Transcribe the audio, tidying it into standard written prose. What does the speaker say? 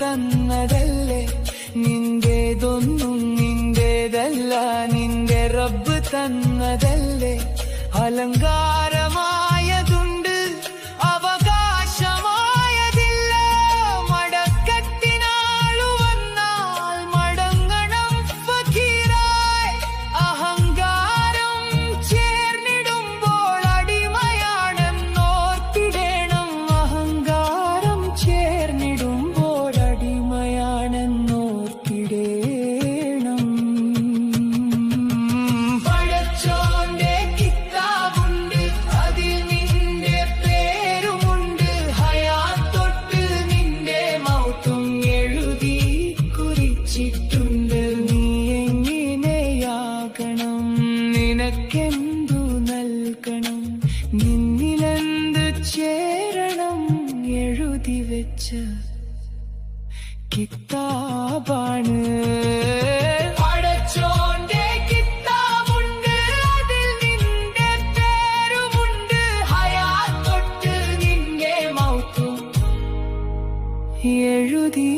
തന്നതല്ലേ, നിന്റേതൊന്നും നിന്റേതല്ല, നിന്റെ റബ്ബ് തന്നതല്ലേ. അലങ്കാരമായതുണ്ട്, അവകാശമായതില്ല. മടക്കത്തിനാളു വന്നാൽ മടങ്ങണം ഫക്കീറായി. അഹങ്കാരം ചേർന്നിടുമ്പോൾ അടിമയാണെന്നോർത്തിടേണം. അഹങ്കാരം ചേർന്നിടുമ്പോൾ അടിമയാണെന്നോർത്തിടേണം. പടച്ചോന്റെ കിതാബുണ്ട്, അതിൽ നിന്റെ പേരുമുണ്ട്. ഹയാത്തൊട്ട് നിന്റെ മൗത്തും എഴുതി കുറിച്ചിട്ടുണ്ട്. നീ എങ്ങനെയാകണം, നിനക്കെന്തു നൽകണം, നിന്നിലെന്ത് ചേരണം, എഴുതി വെച്ച കിതാബാണ്. പടച്ചോന്റെ കിതാബുണ്ട്, അതിൽ നിന്റെ പേരുമുണ്ട്. ഹയാത്തൊട്ട് നിന്റെ മൗത്തും എഴുതി